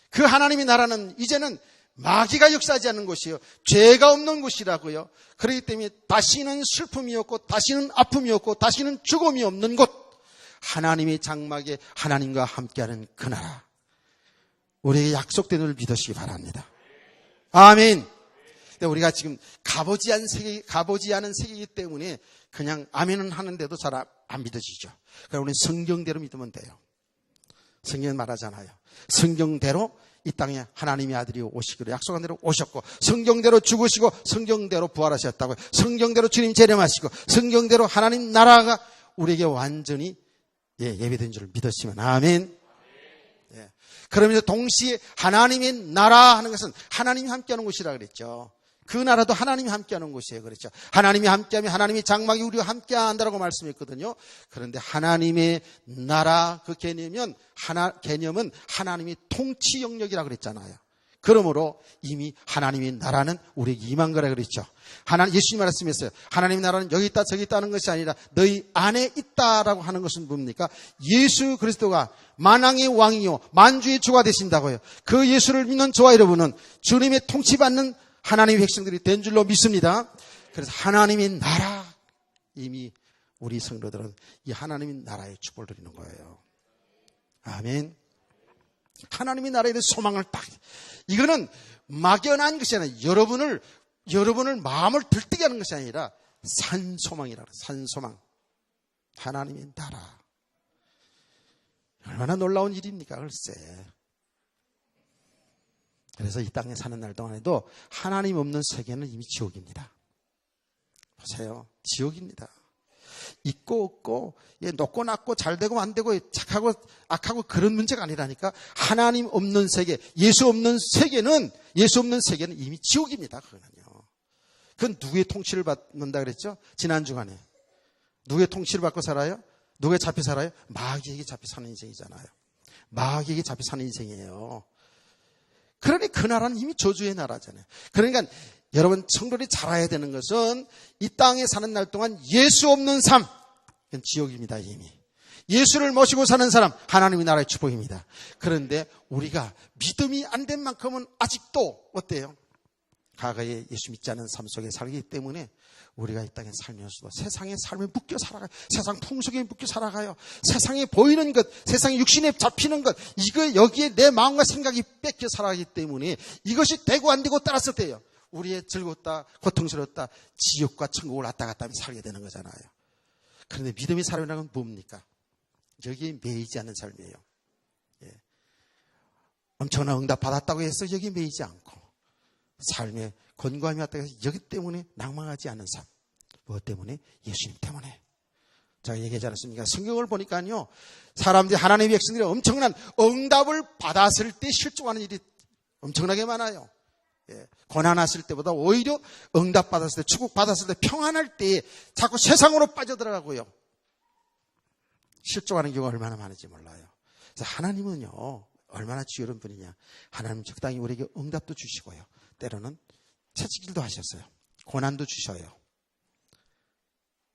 그 하나님의 나라는 이제는 마귀가 역사하지 않는 곳이에요. 죄가 없는 곳이라고요. 그렇기 때문에 다시는 슬픔이 없고, 다시는 아픔이 없고, 다시는 죽음이 없는 곳. 하나님의 장막에 하나님과 함께하는 그 나라. 우리에게 약속된 을 믿으시기 바랍니다. 아멘. 근데 우리가 지금 가보지 않은 세계이기 때문에 그냥 아멘은 하는데도 잘 안 믿어지죠. 그러니까 우리는 성경대로 믿으면 돼요. 성경은 말하잖아요. 성경대로 이 땅에 하나님의 아들이 오시기로 약속한 대로 오셨고, 성경대로 죽으시고, 성경대로 부활하셨다고요. 성경대로 주님 재림하시고, 성경대로 하나님 나라가 우리에게 완전히 예배된 줄 믿으시면 아멘. 그러면서 동시에 하나님의 나라 하는 것은 하나님이 함께하는 곳이라 그랬죠. 그 나라도 하나님이 함께하는 곳이에요. 그렇죠. 하나님이 함께하면 하나님의 장막이 우리와 함께한다라고 말씀했거든요. 그런데 하나님의 나라 그 개념은 하나님의 통치 영역이라 그랬잖아요. 그러므로 이미 하나님의 나라는 우리에게 임한 거라 그랬죠. 예수님 말씀했어요. 하나님의 나라는 여기 있다 저기 있다는 것이 아니라 너희 안에 있다라고 하는 것은 뭡니까? 예수 그리스도가 만왕의 왕이요 만주의 주가 되신다고요. 그 예수를 믿는 저와 여러분은 주님의 통치받는 하나님의 백성들이 된 줄로 믿습니다. 그래서 하나님의 나라, 이미 우리 성도들은 이 하나님의 나라의 축복을 드리는 거예요. 아멘. 하나님의 나라에 대한 소망을 이거는 막연한 것이 아니라 여러분을 마음을 들뜨게 하는 것이 아니라 산소망이라 그래요. 산소망. 하나님의 나라. 얼마나 놀라운 일입니까, 글쎄. 그래서 이 땅에 사는 날 동안에도 하나님 없는 세계는 이미 지옥입니다. 보세요. 지옥입니다. 있고 없고, 높고 낮고 잘되고 안되고 착하고 악하고 그런 문제가 아니라니까. 하나님 없는 세계, 예수 없는 세계는 이미 지옥입니다. 그건 누구의 통치를 받는다 그랬죠? 지난 주간에. 누구의 통치를 받고 살아요? 누구에 잡혀 살아요? 마귀에게 잡혀 사는 인생이잖아요. 마귀에게 잡혀 사는 인생이에요. 그러니 그 나라는 이미 저주의 나라잖아요. 그러니까 여러분 성도들이 잘 알아야 되는 것은 이 땅에 사는 날 동안 예수 없는 삶, 그건 지옥입니다. 이미. 예수를 모시고 사는 사람, 하나님의 나라의 축복입니다. 그런데 우리가 믿음이 안 된 만큼은 아직도 어때요? 과거에 예수 믿지 않은 삶 속에 살기 때문에 우리가 이 땅에 살면서도 세상의 삶에 묶여 살아가요. 세상 풍속에 묶여 살아가요. 세상에 보이는 것, 세상에 육신에 잡히는 것, 이거 여기에 내 마음과 생각이 뺏겨 살아가기 때문에 이것이 되고 안 되고 따라서 돼요. 우리의 즐겁다, 고통스럽다, 지옥과 천국을 왔다 갔다 하며 살게 되는 거잖아요. 그런데 믿음의 삶이라는 건 뭡니까? 여기에 매이지 않는 삶이에요. 예. 엄청난 응답 받았다고 해서 여기에 매이지 않고 삶에 권고함이 왔다고 해서 여기 때문에 낭망하지 않는 삶. 무엇 때문에? 예수님 때문에. 제가 얘기하지 않았습니까? 성경을 보니까요, 사람들이, 하나님의 백성들이 엄청난 응답을 받았을 때 실종하는 일이 엄청나게 많아요. 예, 고난 왔을 때보다 오히려 응답 받았을 때, 축복 받았을 때, 평안할 때 자꾸 세상으로 빠져들어가고요. 실종하는 경우가 얼마나 많은지 몰라요. 그래서 하나님은요, 얼마나 지혜로운 분이냐. 하나님 적당히 우리에게 응답도 주시고요. 때로는 채찍질도 하셨어요. 고난도 주셔요.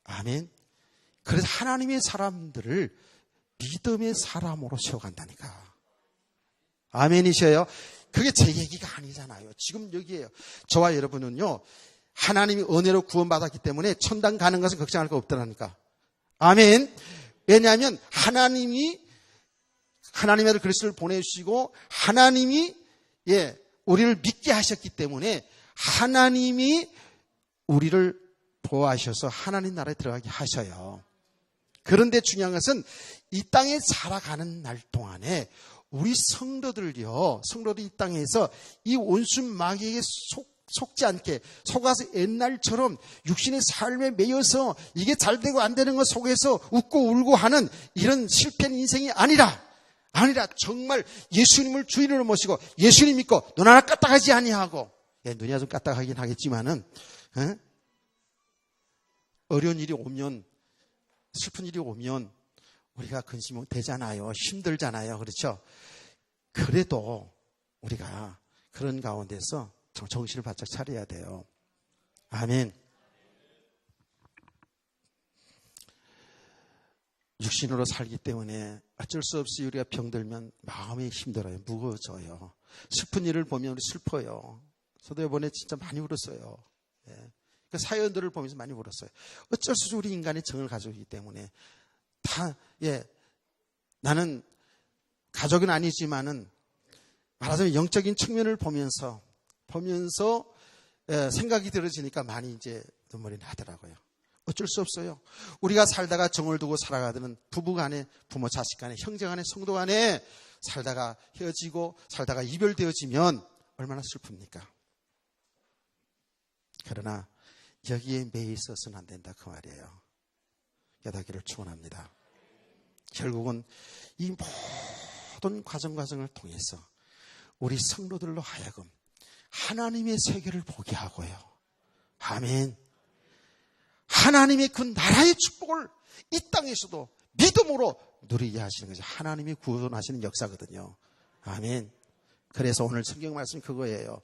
아멘. 그래서 하나님의 사람들을 믿음의 사람으로 세워간다니까. 아멘이셔요. 그게 제 얘기가 아니잖아요. 지금 여기에요. 저와 여러분은요, 하나님이 은혜로 구원받았기 때문에 천당 가는 것은 걱정할 거 없더라니까. 아멘. 왜냐하면 하나님의 아들 그리스도를 보내주시고 하나님이 우리를 믿게 하셨기 때문에 하나님이 우리를 보호하셔서 하나님 나라에 들어가게 하셔요. 그런데 중요한 것은 이 땅에 살아가는 날 동안에 우리 성도들이 이 땅에서 이 온순 마귀에게 속지 않게 속아서 옛날처럼 육신의 삶에 매여서 이게 잘 되고 안 되는 것 속에서 웃고 울고 하는 이런 실패한 인생이 아니라 정말 예수님을 주인으로 모시고 예수님 믿고 눈 하나 까딱하지 아니하고, 눈이 좀 까딱하긴 하겠지만은 어려운 일이 오면, 슬픈 일이 오면 우리가 근심이 되잖아요. 힘들잖아요. 그렇죠? 그래도 우리가 그런 가운데서 정신을 바짝 차려야 돼요. 아멘. 육신으로 살기 때문에 어쩔 수 없이 우리가 병들면 마음이 힘들어요. 무거워져요. 슬픈 일을 보면 우리 슬퍼요. 저도 이번에 진짜 많이 울었어요. 그 사연들을 보면서 많이 울었어요. 어쩔 수 없이 우리 인간의 정을 가지고 있기 때문에 나는 가족은 아니지만은 말하자면 영적인 측면을 보면서 생각이 들어지니까 많이 이제 눈물이 나더라고요. 어쩔 수 없어요. 우리가 살다가 정을 두고 살아가는 부부 간에, 부모 자식 간에, 형제 간에, 성도 간에 살다가 헤어지고 살다가 이별되어지면 얼마나 슬픕니까? 그러나 여기에 매여 있어서는 안 된다 그 말이에요. 깨닫기를 축원합니다. 결국은 이 모든 과정을 통해서 우리 성도들로 하여금 하나님의 세계를 보게 하고요. 아멘. 하나님의 그 나라의 축복을 이 땅에서도 믿음으로 누리게 하시는 것이 하나님이 구원하시는 역사거든요. 아멘. 그래서 오늘 성경 말씀이 그거예요.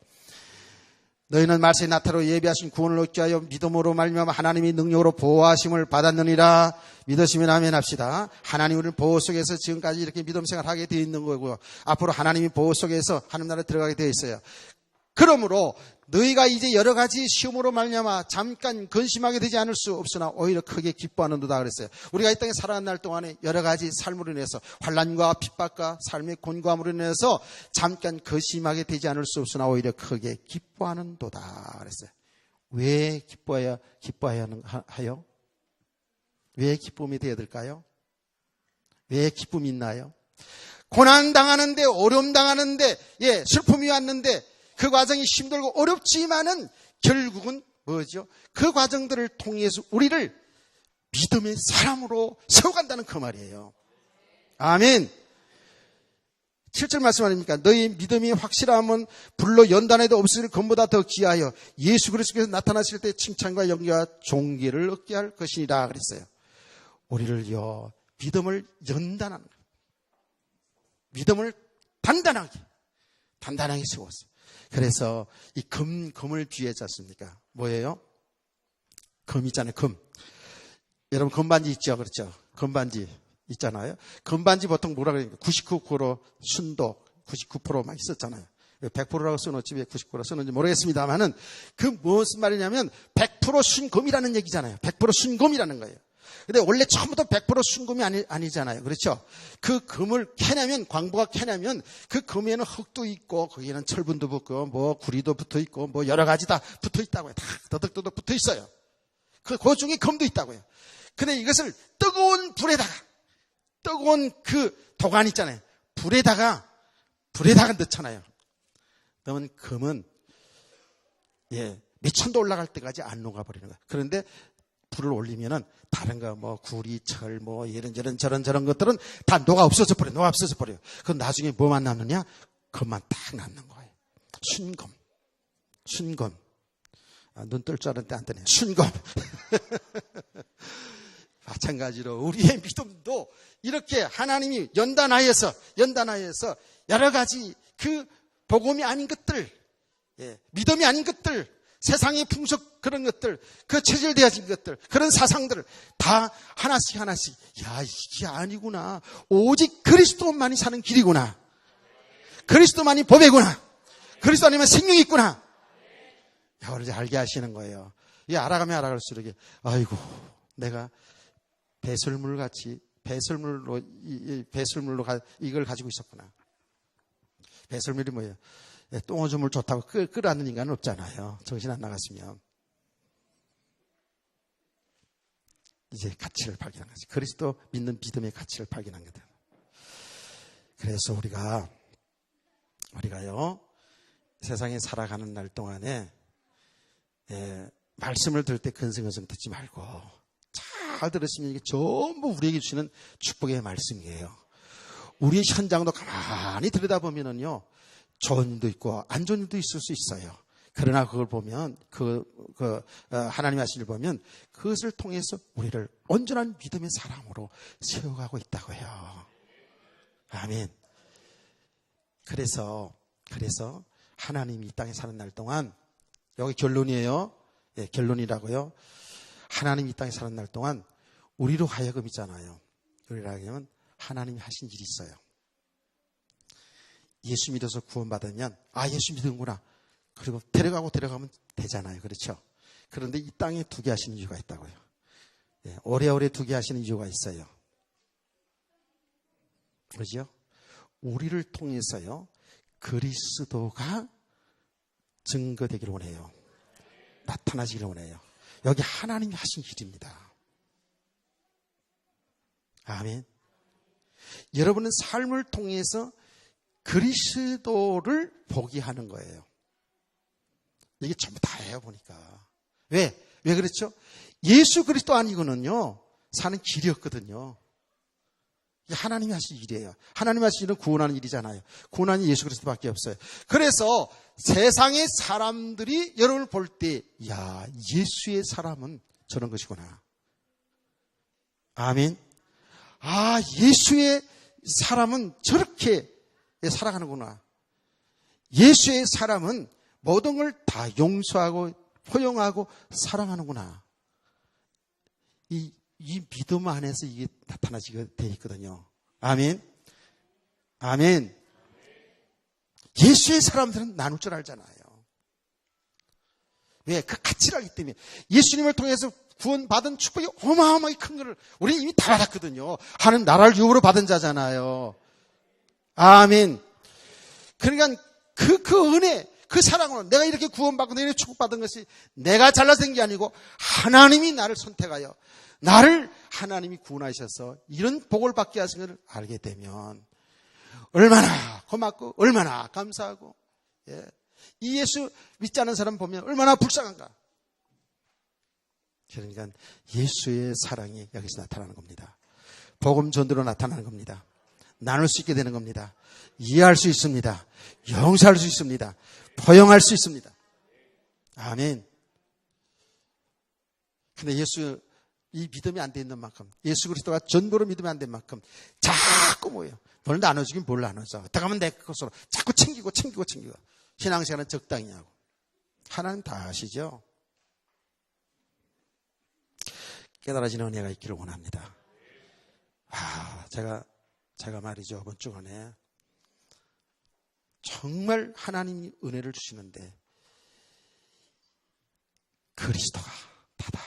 너희는 말세에 나타로 예비하신 구원을 얻기 위하여 믿음으로 말미암아 하나님의 능력으로 보호하심을 받았느니라. 믿으시면 아멘 합시다. 하나님 우리를 보호 속에서 지금까지 이렇게 믿음 생활하게 되어 있는 거고요. 앞으로 하나님이 보호 속에서 하나님 나라에 들어가게 되어 있어요. 그러므로 너희가 이제 여러 가지 시험으로 말미암아 잠깐 근심하게 되지 않을 수 없으나 오히려 크게 기뻐하는도다 그랬어요. 우리가 이 땅에 살아가는 날 동안에 여러 가지 삶으로 인해서 환난과 핍박과 삶의 곤고함으로 인해서 잠깐 근심하게 되지 않을 수 없으나 오히려 크게 기뻐하는도다 그랬어요. 왜 기뻐해야 하요? 왜 기쁨이 되어야 될까요? 왜 기쁨이 있나요? 고난 당하는데, 어려움 당하는데, 슬픔이 왔는데 그 과정이 힘들고 어렵지만은 결국은 뭐죠? 그 과정들을 통해서 우리를 믿음의 사람으로 세워간다는 그 말이에요. 아멘. 7절 말씀 아닙니까? 너희 믿음이 확실하면 불로 연단해도 없을 것보다 더 귀하여 예수 그리스도께서 나타나실 때 칭찬과 영광과 존귀를 얻게 할 것이니라 그랬어요. 우리를요, 믿음을 연단하는 거예요. 믿음을 단단하게 세웠어요. 그래서 이 금을 비유하지 않습니까? 뭐예요? 금 있잖아요. 금. 여러분 금반지 있죠? 그렇죠? 금반지 있잖아요. 금반지 보통 뭐라 그러니까 99% 순도, 99% 막 있었잖아요. 100%라고 써놓지 왜 99%라고 써놓는지 모르겠습니다만은 그 무슨 말이냐면 100% 순금이라는 얘기잖아요. 100% 순금이라는 거예요. 근데 원래 처음부터 100% 순금이 아니잖아요. 그렇죠? 그 금을 캐내면, 광부가 캐내면 그 금에는 흙도 있고 거기에는 철분도 붙고 뭐 구리도 붙어 있고 뭐 여러 가지 다 붙어 있다고요. 다 더덕더덕 붙어 있어요. 그 중에 금도 있다고요. 근데 이것을 뜨거운 불에다가, 뜨거운 그 도관 있잖아요. 불에다가 넣잖아요. 그러면 금은 몇 천도 올라갈 때까지 안 녹아버리는 거예요. 그런데 불을 올리면은 다른 거 뭐 구리, 철, 뭐 이런저런 저런 것들은 다 녹아 없어져 버려요. 그럼 나중에 뭐만 남느냐? 금만 딱 남는 거예요. 순금. 눈 뜰 줄 알았는데 안 뜨네. 순금. 마찬가지로 우리의 믿음도 이렇게 하나님이 연단하여서 여러 가지 그 복음이 아닌 것들, 믿음이 아닌 것들, 세상의 풍속 그런 것들, 그 체질되어진 것들, 그런 사상들을 다 하나씩, 야, 이게 아니구나. 오직 그리스도만이 사는 길이구나. 그리스도만이 법이구나. 그리스도 아니면 생명이 있구나. 이걸 이제 알게 하시는 거예요. 이게 알아가면 알아갈수록, 아이고, 내가 배설물로 이걸 가지고 있었구나. 배설물이 뭐예요? 똥오줌을 좋다고 끌어안는 인간은 없잖아요. 정신 안 나갔으면. 이제 가치를 발견한 거지. 그리스도 믿는 믿음의 가치를 발견한 거다. 그래서 우리가요, 세상에 살아가는 날 동안에, 말씀을 들을 때 근성근성 듣지 말고, 잘 들으시면 이게 전부 우리에게 주시는 축복의 말씀이에요. 우리의 현장도 가만히 들여다보면은요, 좋은 일도 있고 안 좋은 일도 있을 수 있어요. 그러나 그걸 보면 하나님 하신 일 보면 그것을 통해서 우리를 온전한 믿음의 사람으로 세워가고 있다고요. 아멘. 그래서 하나님이 이 땅에 사는 날 동안, 여기 결론이에요. 결론이라고요. 하나님이 이 땅에 사는 날 동안 우리로 하여금 있잖아요. 우리로 하여금 하나님이 하신 일이 있어요. 예수 믿어서 구원받으면 예수 믿는구나. 그리고 데려가면 되잖아요. 그렇죠? 그런데 이 땅에 두게 하시는 이유가 있다고요. 오래오래 두게 하시는 이유가 있어요. 그렇죠? 우리를 통해서요, 그리스도가 증거되기를 원해요. 나타나시기를 원해요. 여기 하나님이 하신 일입니다. 아멘. 여러분은 삶을 통해서 그리스도를 보게 하는 거예요. 이게 전부 다예요, 보니까. 왜 그렇죠? 예수 그리스도 아니고는요, 사는 길이 없거든요. 이게 하나님이 하신 일이에요. 하나님이 하신 일은 구원하는 일이잖아요. 구원하는 예수 그리스도밖에 없어요. 그래서 세상의 사람들이 여러분을 볼 때, 야, 예수의 사람은 저런 것이구나. 아멘. 예수의 사람은 저렇게 살아가는구나. 예수의 사람은 모든 걸 다 용서하고 포용하고 사랑하는구나. 이 믿음 안에서 이게 나타나지게 되어 있거든요. 아멘. 아멘. 예수의 사람들은 나눌 줄 알잖아요. 왜? 그 가치를 알기 때문에. 예수님을 통해서 구원받은 축복이 어마어마하게 큰 거를 우리는 이미 다 받았거든요. 하는 나라를 유업으로 받은 자잖아요. 아멘. 그러니까 그 은혜, 그 사랑으로 내가 이렇게 구원받고 내가 이렇게 축복받은 것이 내가 잘나서 된 게 아니고 하나님이 나를 선택하여 나를 하나님이 구원하셔서 이런 복을 받게 하신 것을 알게 되면 얼마나 고맙고 얼마나 감사하고, 이 예수 믿지 않는 사람 보면 얼마나 불쌍한가. 그러니까 예수의 사랑이 여기서 나타나는 겁니다. 복음 전도로 나타나는 겁니다. 나눌 수 있게 되는 겁니다. 이해할 수 있습니다. 용서할 수 있습니다. 포용할 수 있습니다. 아멘. 근데 이 믿음이 안 돼 있는 만큼, 예수 그리스도가 전도로 믿음이 안 된 만큼 자꾸 뭐예요? 뭘 나눠주긴 뭘 나눠줘. 어떻게 하면 내 것으로 자꾸 챙기고 신앙생활은 적당히 하고. 하나님 다 아시죠? 깨달아지는 은혜가 있기를 원합니다. 제가 말이죠, 이번 주간에 정말 하나님이 은혜를 주시는데 그리스도가 다다.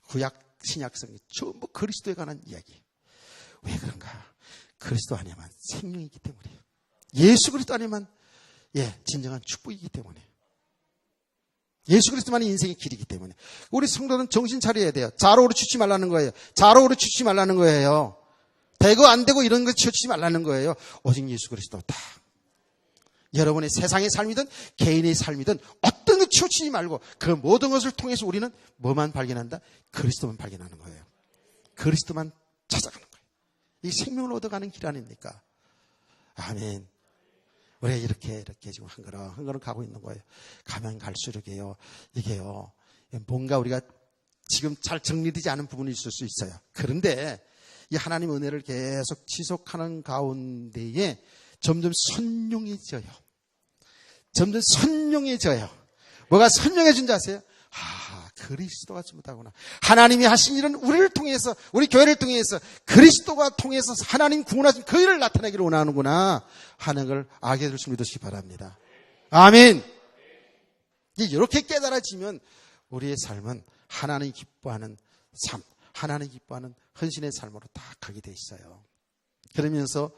구약 신약성이 전부 그리스도에 관한 이야기. 왜 그런가? 그리스도 안에만 생명이기 때문이에요. 예수 그리스도 안에만 진정한 축복이기 때문에. 예수 그리스도만이 인생의 길이기 때문에. 우리 성도는 정신 차려야 돼요. 자로우로 치지 말라는 거예요. 자로우로 치지 말라는 거예요. 되고 안 되고 이런 거 치지 말라는 거예요. 오직 예수 그리스도다. 여러분의 세상의 삶이든 개인의 삶이든 어떤 것 치우치지 말고 그 모든 것을 통해서 우리는 뭐만 발견한다? 그리스도만 발견하는 거예요. 그리스도만 찾아가는 거예요. 이 생명을 얻어가는 길 아닙니까? 아멘. 우리가 이렇게 지금 한 걸음 가고 있는 거예요. 가면 갈수록이게요. 이게요. 뭔가 우리가 지금 잘 정리되지 않은 부분이 있을 수 있어요. 그런데 이 하나님 은혜를 계속 지속하는 가운데에 점점 선용해져요. 점점 선용해져요. 뭐가 선용해진 줄 아세요? 그리스도가 전부다구나. 하나님이 하신 일은 우리를 통해서, 우리 교회를 통해서, 그리스도가 통해서 하나님 구원하신 그 일을 나타내기를 원하는구나 하는 걸 알게 될 수 믿으시기 바랍니다. 아멘. 이렇게 깨달아지면 우리의 삶은 하나님 기뻐하는 삶, 하나님 기뻐하는 헌신의 삶으로 다 가게 돼 있어요. 그러면서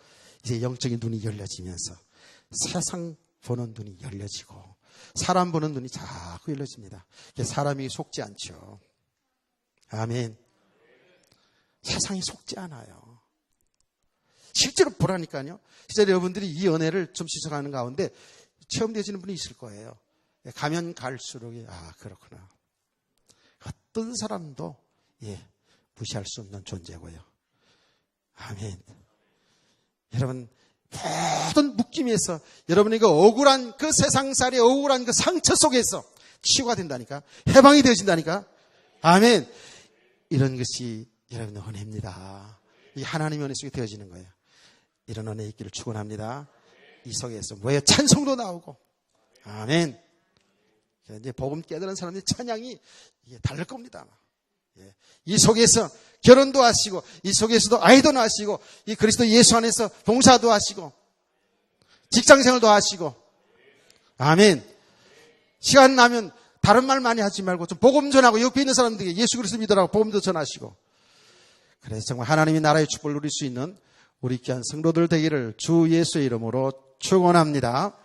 이제 영적인 눈이 열려지면서 세상 보는 눈이 열려지고 사람 보는 눈이 자꾸 열려집니다. 사람이 속지 않죠. 아멘. 세상이 속지 않아요. 실제로 보라니까요. 진짜 여러분들이 이 은혜를 좀 지속하는 가운데 체험되시는 분이 있을 거예요. 가면 갈수록 그렇구나. 어떤 사람도 무시할 수 없는 존재고요. 아멘. 여러분 모든 묶임에서 여러분의 그 억울한 그 세상살이 억울한 그 상처 속에서 치유가 된다니까. 해방이 되어진다니까. 아멘. 이런 것이 여러분의 은혜입니다. 이 하나님의 은혜 속에 되어지는 거예요. 이런 은혜 있기를 축원합니다. 이 속에서 뭐예요? 찬송도 나오고. 아멘. 이제 복음 깨달은 사람들의 찬양이 다를 겁니다. 이 속에서 결혼도 하시고 이 속에서도 아이도 낳으시고 이 그리스도 예수 안에서 봉사도 하시고 직장생활도 하시고. 아멘. 시간 나면 다른 말 많이 하지 말고 좀 복음 전하고 옆에 있는 사람들에게 예수 그리스도 믿으라고 복음도 전하시고. 그래서 정말 하나님의 나라의 축복을 누릴 수 있는 우리 귀한 성도들 되기를 주 예수의 이름으로 축원합니다.